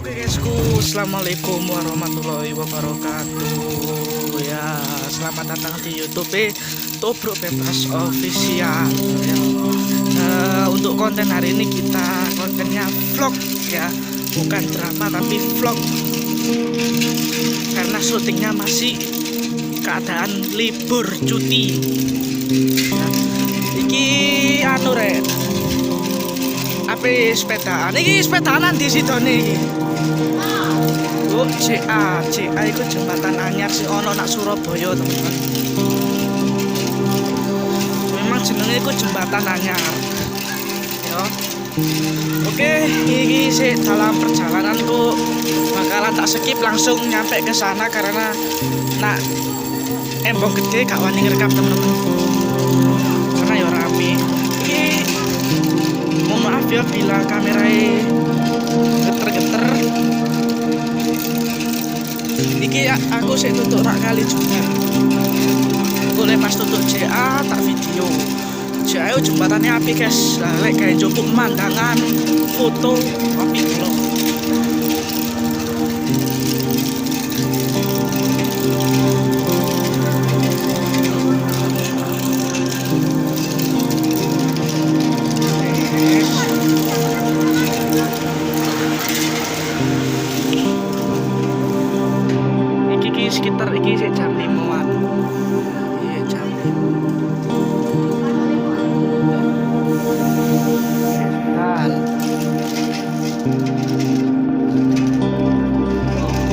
Oke guysku, assalamualaikum warahmatullahi wabarakatuh. Ya, selamat datang di YouTube Tobruk Bebas Official. Ya. Untuk konten hari ini kita kontennya vlog ya, bukan drama tapi vlog. Karena syutingnya masih keadaan libur cuti. Nah, iki anu rek. Ape sepedaan? Iki sepedaan di situ nih. Oh, CA itu jembatan anyar sih ono nak Surabaya teman-teman. Memang jenenge itu jembatan anyar. Yo. Oke, ini sih dalam perjalananku bakalan tak skip langsung nyampe ke sana karena nak embong gede gak wani ngerekam teman-teman. Karena ya rame. Mohon maaf ya bila kameranya geter-geter. Iki aku sih tutup rak kali juga. Boleh pas tutup JA tak video. JA itu jembatannya api guys. Lek kayak cukup pemandangan, foto api vlog. Sekitar iki sik jam 5-an. Iya, jam 5.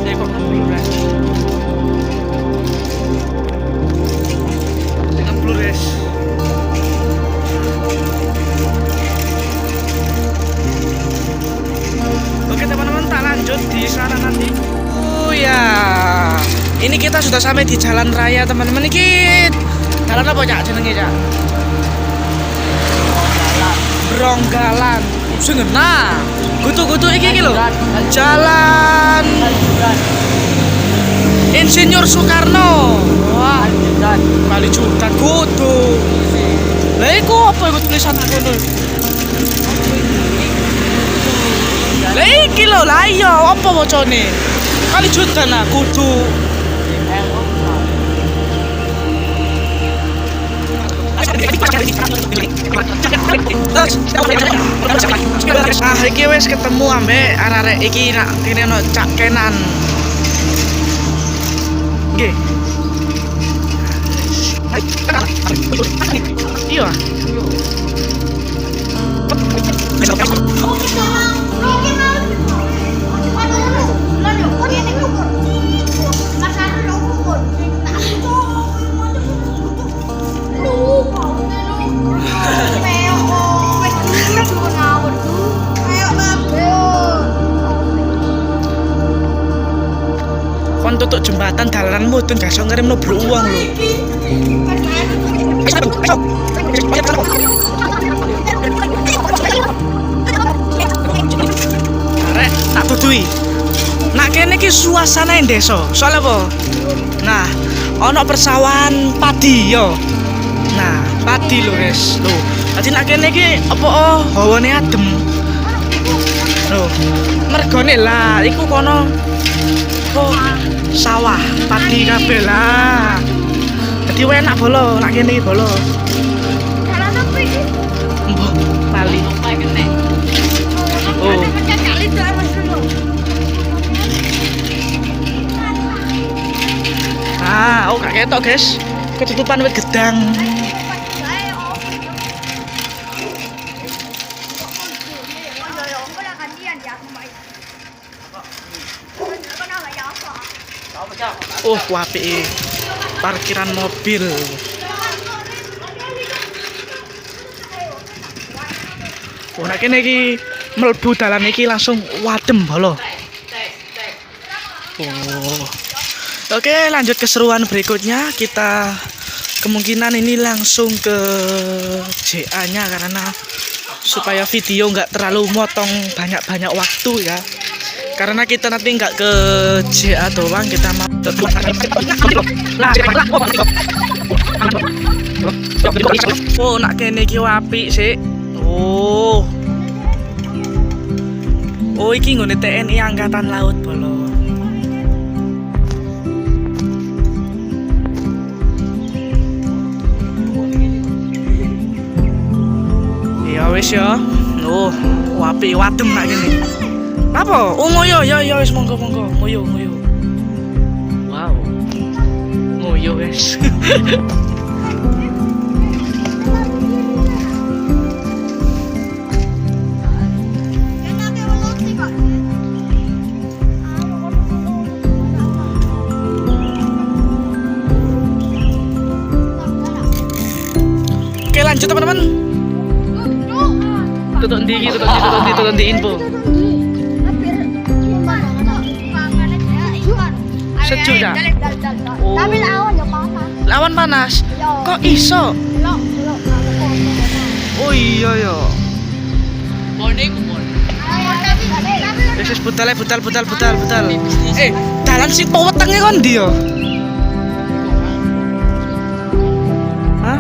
Kok ngeblures. Ngeblures. Oke teman-teman, tak lanjut di sana nanti. Oh ya. Ini kita sudah sampai di jalan raya teman-teman. Iki jalan apa cak jenenge cak? Bronggalan. Sing ngena. Gutu-gutu iki lho. Jalan Insinyur Soekarno. Wah, Bali Judan kudu. Lah iku apa iku tulisan ngono? Lah iki lho, lah iya apa wacane? Bali Judan ah kudu. Ah, iki wis ketemu ambek arek-arek iki nak kene ono Cak Kenan. Nggih. Iya. Kon tutup jembatan dalanan mudun gak iso ngirim nubruk uang lho. Arek tak dudui. Nak kene iki suasana desa. Soale apa? Nah, ono persawahan padi yo. Nah, padi lho guys. Tuh. Dadi nak kene iki apa hawane adem. Loh, mergone lah iku kono sawah padi kabeh lah. Dadi enak bolo, nak kene iki bolo. Jalan apa iki? Mbah, Bali. Oh. Ah, oh gak ketok, guys. Ketutupan wit gedang. Oh, apik parkiran mobil. Oh, nek kene iki mlebu dalan iki langsung wadem bolo. Oh. Oke, lanjut keseruan berikutnya. Kita kemungkinan ini langsung ke JA-nya karena supaya video nggak terlalu motong banyak-banyak waktu ya. Karena kita nanti nggak ke JA doang, kita mau oh nak kene iki apik sih. Oh iki nggone TNI Angkatan Laut bolo. Ya wis ya. Oh apik wadem nak kene. Apa? Oh ngoyo ya wis monggo ngoyo. Wow. Ngoyo wis. Oke lanjut teman-teman. Tutup di info. Sejuk ya? Oh. Tapi lawan ya panas. Lawan panas? Kok iso? Oh iya ya. Wis butal. Dalan sing wetenge kon ndi yo? Hah?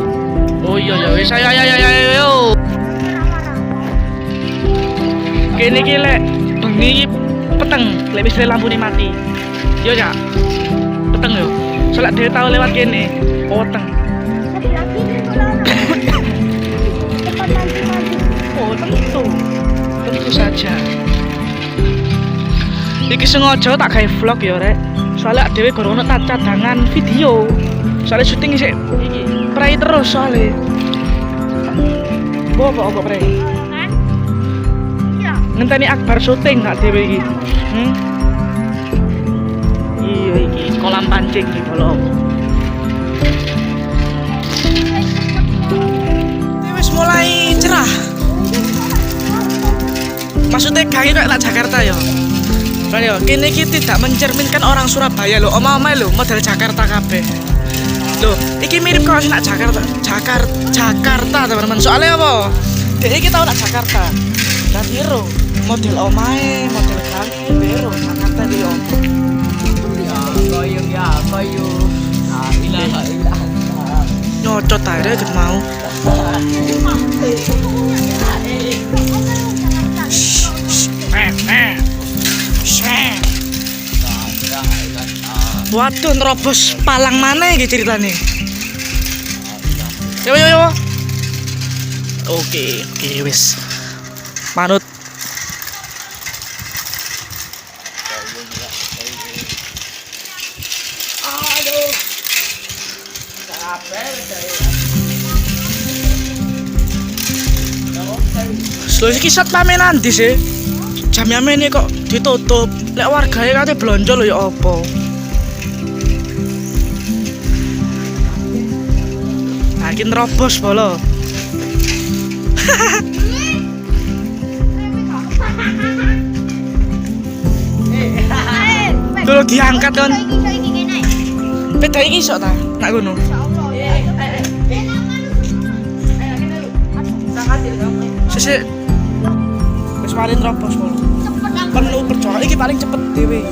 Oh iya ya wis ayo. Kene iki lek bengi iki peteng, lek wis lampune mati. Yo ya. Peteng yo. Soalnya dia tahu lewat kene. Peteng. Oh, tentu saja. Iki sengaja tak gawe vlog ya, Rek. Soalnya dhewe gorong ono cadangan video. Soalnya syuting isih iki prei terus soalnya. Apa prei? Hah? Iya. Ngenteni Akbar syuting gak dhewe iki. Iya iki kolam pancing iki kalau. Wis mulai cerah. Maksudnya gangi kayak tak Jakarta ya. Kan ya, kini iki tidak mencerminkan orang Surabaya lho, omah-omah lho model Jakarta kabeh. Lho, iki mirip kalau nak Jakarta teman-teman. Soalnya apa? Dek iki tau nak Jakarta. Lah biro model omahe, model gangi biro Jakarta iki yo. Ya, koyo. Nah, ilaha illallah. Nyocot ae rek mau. Waduh, nerobos palang mana iki ceritane? Yo. Oke, wis. Manut. Aduh. Slow iki satpame nanti sih. Jam ini kok ditutup. Lek wargae kate blonjo lho ya apa? Nah, iki nerobos bolo. Tuh diangkat kan. Beda iki iso ta? Nak ngono. Sesuk wis mari nerobos bolo. Penuh perjuangan iki paling cepet dhewe.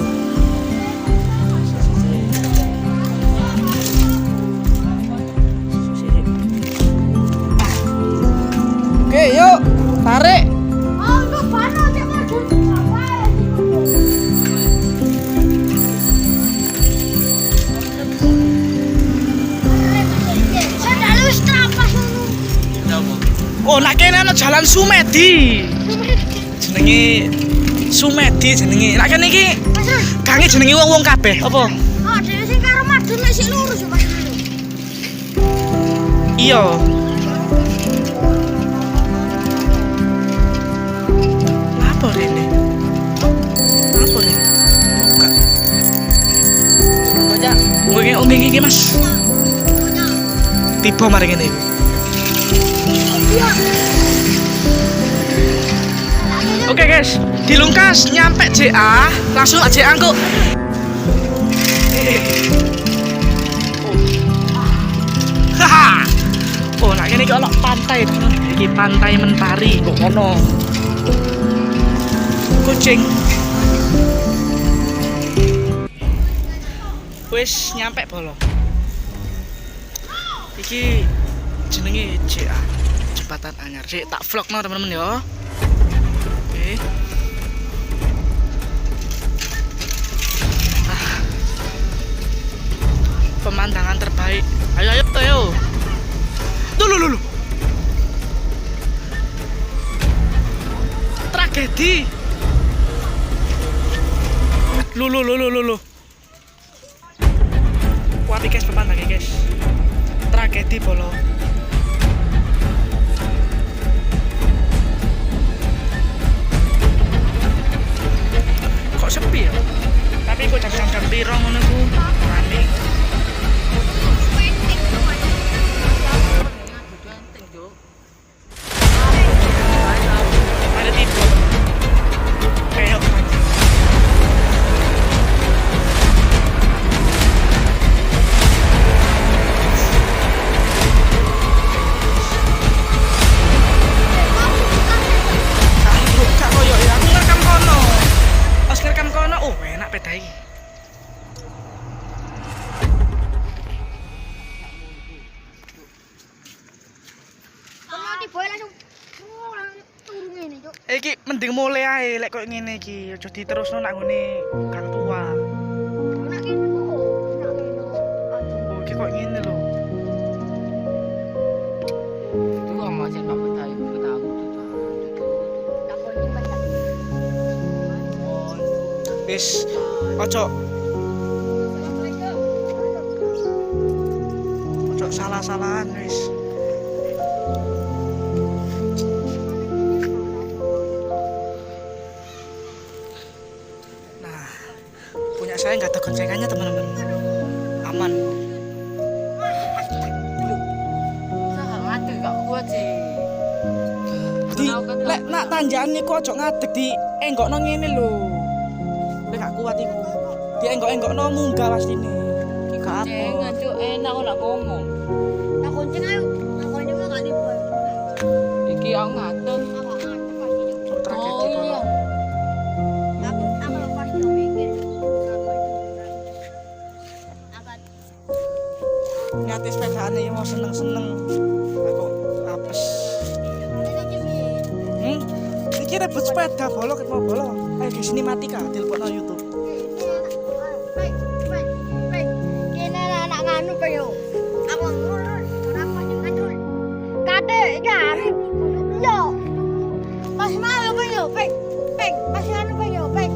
Oke, yuk tarik. Oh, itu panas ya, Mas. Saya harus trapas dulu. Oh, nak kene ana jalan Sumedi. Jenenge Sumedi jenenge. Nak kene iki gange jenenge wong-wong kabeh. Apa? Oh, dhewe sing karo madun nek sik lurus ya, Mas. Iya. Apa rene? Buka. Baca. Oke, iki Mas. Tiba mari ngene. Oke guys, dilungkas nyampe JA, langsung aja angkut. Haha. Oh, nak kene iki ono pantai, iki pantai Mentari kok ono. Kucing. Wis nyampe bolo. Iki jenenge JA, jembatan anyar. Sik tak vlogno teman-teman ya. Oke. Pemandangan terbaik. Ayo ayo ayo. Dulu. Tragedi. Lu. Kuat guys pemandangan guys. Tragedi bolo. Kok sepi ya? Tapi kok jam-jam piro ngono ku? Rame. Ada tipe. Kayak enak peda iki. Iki mending mulai ae lek koyo ngene iki, aja diterusno nak ngene Kang Tua. Oh, iki koyo ngene lho. Wis ojo salah-salahan wis. Nah, punya saya nggak ada goncengannya teman-teman. Aman. Di lek nak tanjakan niku ojo ngadeg di enggokno ngene lho. Lek gak kuat iku. Di enggok-enggokno munggah pastine. Ki gak apa. Jangan cuk enak kok nak ngomong. Tak kuncing ayo. Tak kuncing mah gak dibuat. Iki aku ngatur. Tragedi bolo. Aku lepas yo mikir. Nyate sepedane yo seneng-seneng. Aku apes. Iki rebut sepeda bolo ketemu bolo. Ayo di sini mati kah telepon nang YouTube. Kene anak nganu kayo. Aku kenapa jangan dul. Kate kan. Yo. Pas mau kayo, pek. Pas anu kayo, pek.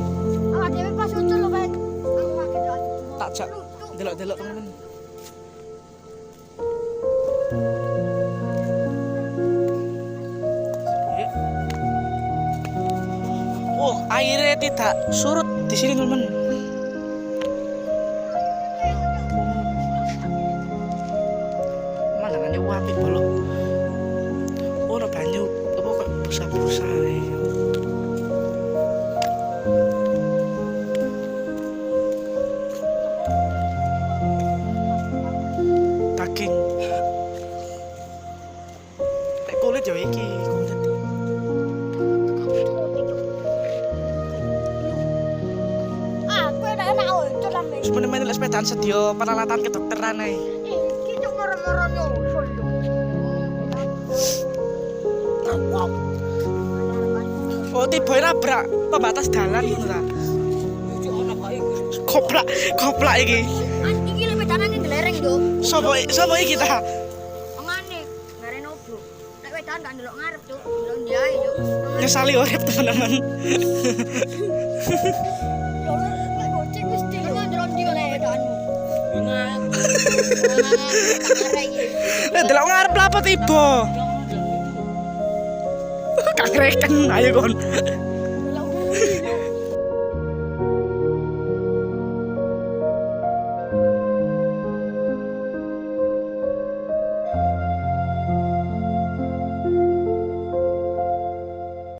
Awak dhewe pas ucul lho, pek. Aku kaget lho. Tak jak delok-delok teman-teman. Oh, airnya tidak surut di sini teman-teman. Pemandangannya apik bolo. Oh, banyu apa kok busa-busa ya. Daging. Nek kulit ya iki kulit. Sebenarnya main sepedaan sedia peralatan kedokteran ae. Iki cuk moro-moro nyusul lho. Oh, tiba nabrak pembatas dalan ngono ta. Koplak iki. Iki lho pedanane ndelereng yo. Sopo iki ta? Ngene, ngaren opo. Nek wedan gak ndelok ngarep cuk, ndelok ndi ae cuk. Nyesali urip teman-teman. Yo lek gocek mesti ndelok ndi oleh wedanmu. Ingat. Delok ngarep lah apa tiba? Kakreken ayo kon.